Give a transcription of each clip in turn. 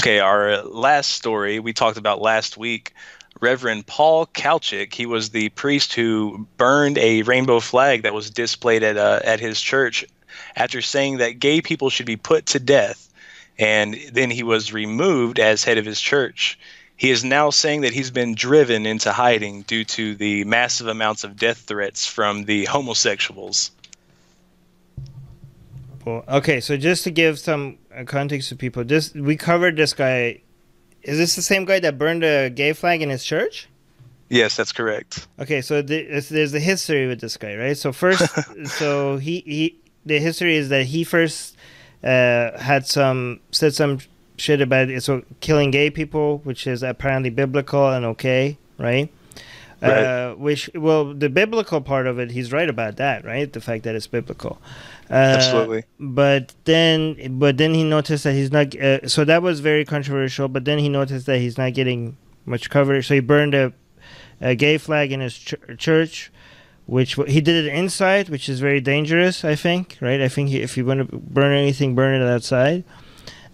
Okay, our last story we talked about last week, Reverend Paul Kalchik, he was the priest who burned a rainbow flag that was displayed at his church after saying that gay people should be put to death, and then he was removed as head of his church. He is now saying that he's been driven into hiding due to the massive amounts of death threats from the homosexuals. Well, okay, so just to give some context to people, this we covered this guy. Is this the same guy that burned a gay flag in his church? Yes, that's correct. Okay, so there's a history with this guy, right? So first, so he the history is that he first had said some shit about it, so killing gay people, which is apparently biblical and okay, right? Right. Which, well, the biblical part of it, he's right about that, right? The fact that it's biblical. Absolutely. But then he noticed that he's not. So that was very controversial. But then he noticed that he's not getting much coverage. So he burned a gay flag in his church, which he did it inside, which is very dangerous. I think, right? I think if you want to burn anything, burn it outside.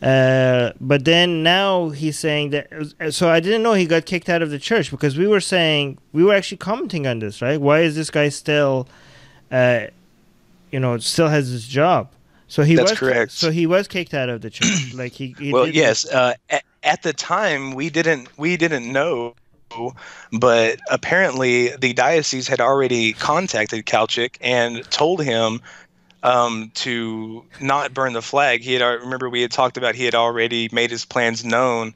But then now he's saying that. So I didn't know he got kicked out of the church, because we were actually commenting on this, right? Why is this guy still, still has his job? So That's correct. So he was kicked out of the church. Like he Well, didn't. yes. At the time, we didn't know, but apparently the diocese had already contacted Kalchik and told him to not burn the flag. Remember, we had talked about he had already made his plans known.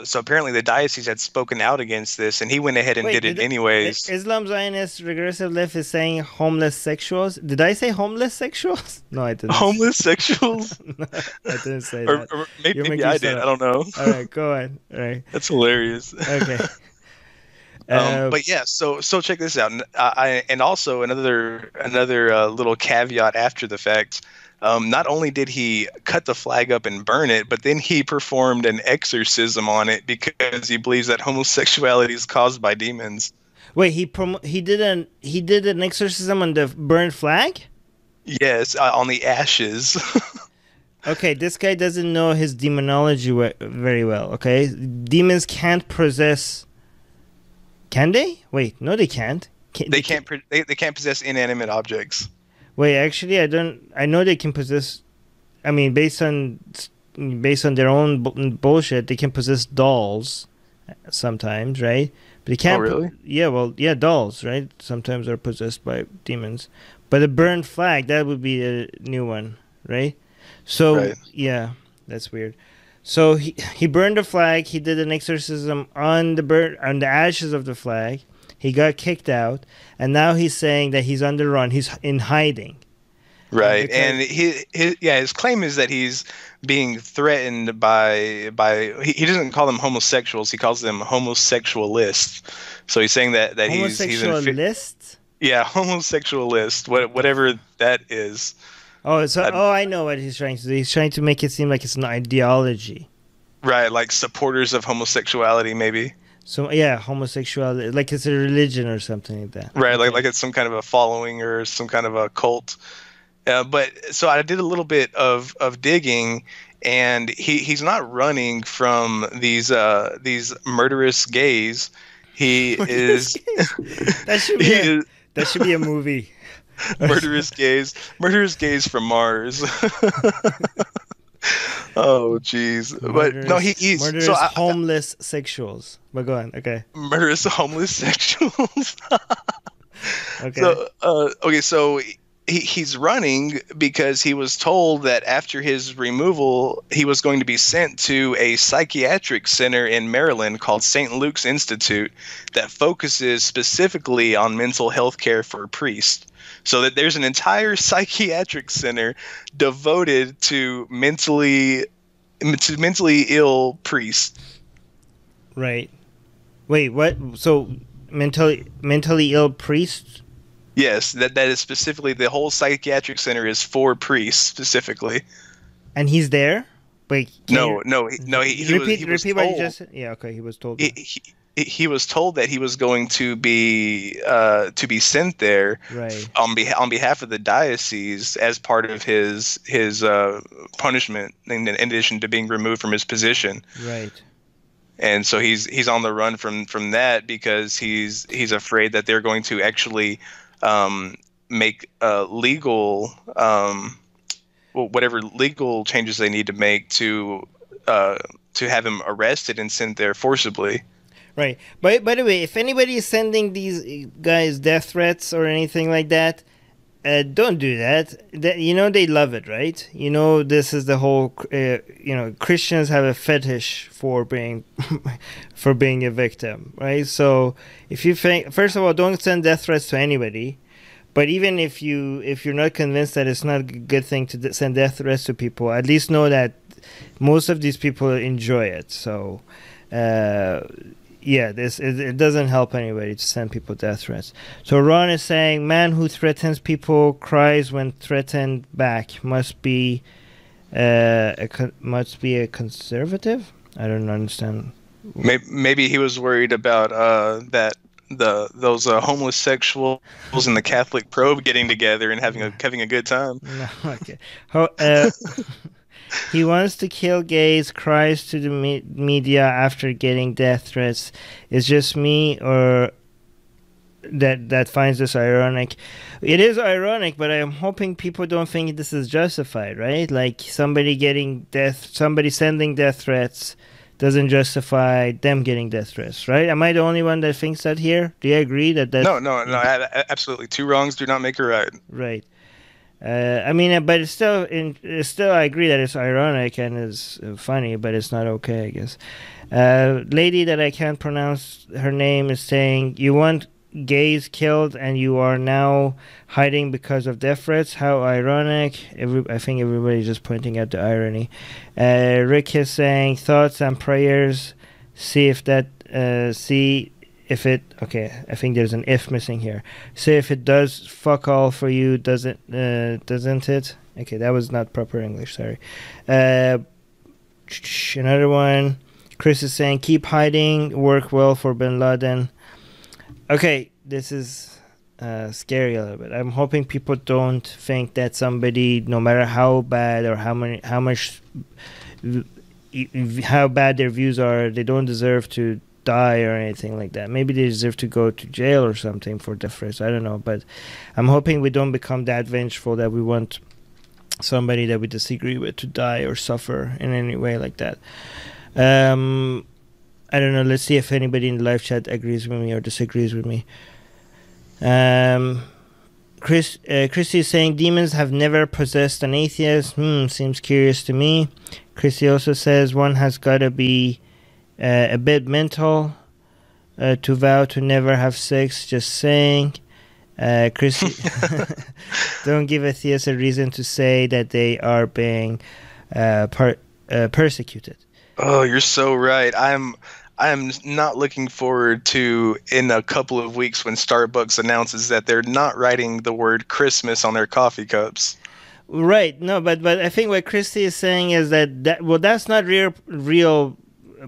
So apparently the diocese had spoken out against this, and he went ahead and Wait, did it anyways. Islam Zionist regressive left is saying homeless sexuals. Did I say homeless sexuals? No, I didn't. Homeless sexuals? No, I didn't say or, that. or You're maybe making I stuff did. up. I don't know. All right, go on. All right. That's hilarious. Okay. But yeah, so check this out, and also another little caveat after the fact. Not only did he cut the flag up and burn it, but then he performed an exorcism on it because he believes that homosexuality is caused by demons. Wait, he did an exorcism on the burned flag? Yes, on the ashes. Okay, this guy doesn't know his demonology very well. Okay, demons can't possess. Can they? Wait, no, they can't. They can't possess inanimate objects. Wait, actually, I don't. I know they can possess. I mean, based on their own bullshit, they can possess dolls sometimes, right? But they can't. Oh, really? Yeah, well, yeah, dolls, right? Sometimes are possessed by demons. But a burned flag, that would be a new one, right? So Right. yeah, that's weird. So he burned the flag. He did an exorcism on the ashes of the flag. He got kicked out, and now he's saying that he's on the run. He's in hiding. Right, and his claim is that he's being threatened by he doesn't call them homosexuals, he calls them homosexualists. So he's saying that he's Homosexualist? yeah, homosexualist, whatever that is. Oh, I know what he's trying to do. He's trying to make it seem like it's an ideology. Right, like supporters of homosexuality, maybe. So yeah, homosexuality, like it's a religion or something like that. Right, like it's some kind of a following or some kind of a cult. But so I did a little bit of digging, and he's not running from these murderous gays. He is. That should be a movie. Murderous gays from Mars. Oh, jeez. But no, he's murderous homeless sexuals. But go on, okay. Murderous homeless sexuals. Okay. So he's running because he was told that after his removal, he was going to be sent to a psychiatric center in Maryland called St. Luke's Institute that focuses specifically on mental health care for priests. So that there's an entire psychiatric center devoted to mentally ill priests. Right. Wait, what? So mentally ill priests? Yes, that is specifically, the whole psychiatric center is for priests specifically. And he's there? Wait. No. He repeat was what you told. just said. Yeah, okay. He was told. he was told that he was going to be sent there Right. on behalf of the diocese as part of his punishment, in addition to being removed from his position. Right. And so he's on the run from that because he's afraid that they're going to actually make legal whatever legal changes they need to make to have him arrested and sent there forcibly. Right. But by the way, if anybody is sending these guys death threats or anything like that, don't do that. You know they love it, right? You know this is the whole. You know Christians have a fetish for being, for being a victim, right? So if you think, first of all, don't send death threats to anybody. But even if you're not convinced that it's not a good thing to send death threats to people, at least know that most of these people enjoy it. So. Yeah, it doesn't help anybody to send people death threats. So Ron is saying, man who threatens people cries when threatened back. Must be a conservative. I don't understand. Maybe he was worried about that those homosexuals in the Catholic probe getting together and having a good time. No, okay. He wants to kill gays, cries to the media after getting death threats. It's just me or that finds this ironic. It is ironic, but I'm hoping people don't think this is justified, right? Like somebody sending death threats doesn't justify them getting death threats, right? Am I the only one that thinks that here? Do you agree that that's... No, absolutely. Two wrongs do not make a right. Right. I mean, but it's still, I agree that it's ironic and it's funny, but it's not okay, I guess. Lady that I can't pronounce her name is saying, you want gays killed and you are now hiding because of death threats? How ironic. I think everybody's just pointing out the irony. Rick is saying, thoughts and prayers. See if it, okay, I think there's an if missing here. Say if it does fuck all for you, doesn't it? Okay, that was not proper English, sorry. Another one. Chris is saying, keep hiding, work well for Bin Laden. Okay, this is scary a little bit. I'm hoping people don't think that somebody, no matter how bad or how bad their views are, they don't deserve to die or anything like that. Maybe they deserve to go to jail or something for difference. I don't know, but I'm hoping we don't become that vengeful that we want somebody that we disagree with to die or suffer in any way like that. I don't know. Let's see if anybody in the live chat agrees with me or disagrees with me. Christy is saying demons have never possessed an atheist. Seems curious to me. Christy also says one has got to be a bit mental to vow to never have sex. Just saying. Christy, don't give atheists a reason to say that they are being persecuted. Oh, you're so right. I'm not looking forward to in a couple of weeks when Starbucks announces that they're not writing the word Christmas on their coffee cups. Right. No, but I think what Christy is saying is that's not real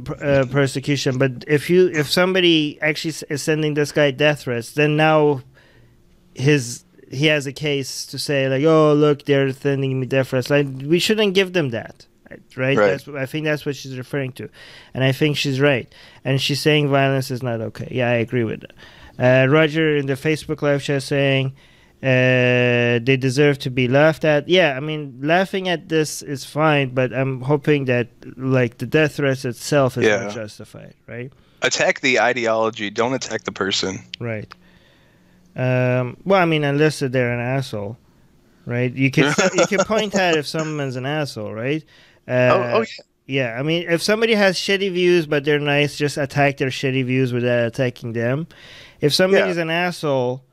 persecution. But if somebody actually is sending this guy death threats, then now he has a case to say like, oh look, they're sending me death threats. Like we shouldn't give them that. Right? I think that's what she's referring to, and I think she's right. And she's saying violence is not okay. Yeah, I agree with that. Roger in the Facebook live chat saying they deserve to be laughed at. Yeah, I mean laughing at this is fine, but I'm hoping that like the death threats itself is not justified. Right? Attack the ideology. Don't attack the person. Right. Well, I mean, unless they're an asshole, right? You can point out if someone's an asshole, right? Yeah. Yeah, I mean, if somebody has shitty views but they're nice, just attack their shitty views without attacking them. If somebody's an asshole,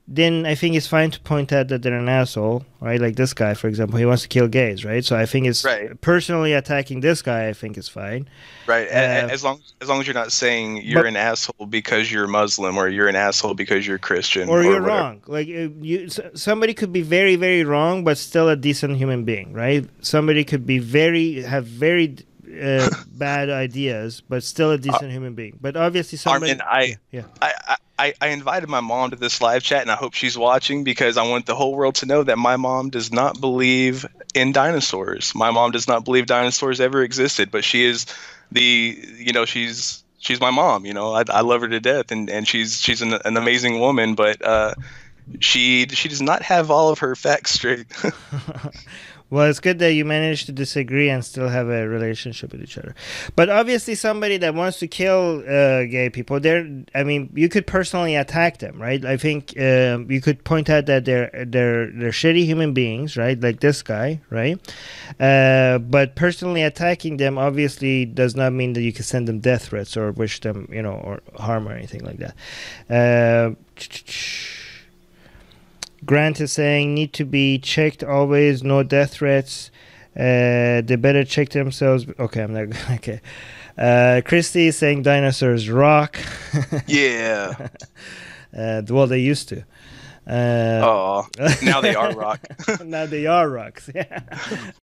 then I think it's fine to point out that they're an asshole, right? Like this guy, for example, he wants to kill gays, right? So I think it's personally attacking this guy, I think is fine. Right. As long as you're not saying you're an asshole because you're Muslim or you're an asshole because you're Christian or you're wrong. Like somebody could be very, very wrong, but still a decent human being, right? Somebody could be very bad ideas, but still a decent human being. But obviously, somebody. Armin, Yeah. I invited my mom to this live chat, and I hope she's watching because I want the whole world to know that my mom does not believe in dinosaurs. My mom does not believe dinosaurs ever existed, but she is she's my mom. I love her to death, and she's an amazing woman, but she does not have all of her facts straight. Well, it's good that you managed to disagree and still have a relationship with each other. But obviously, somebody that wants to kill gay people, you could personally attack them, right? I think you could point out that they're shitty human beings, right? Like this guy, right? But personally attacking them obviously does not mean that you can send them death threats or wish them, or harm or anything like that. Grant is saying need to be checked always, no death threats. They better check themselves. Okay, I'm not okay. Christy is saying dinosaurs rock. Yeah. Well, they used to. Now they are rock. Now they are rocks. Yeah.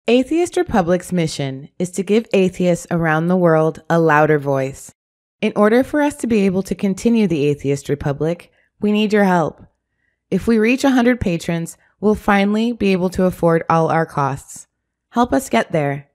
Atheist Republic's mission is to give atheists around the world a louder voice. In order for us to be able to continue the Atheist Republic, we need your help. If we reach 100 patrons, we'll finally be able to afford all our costs. Help us get there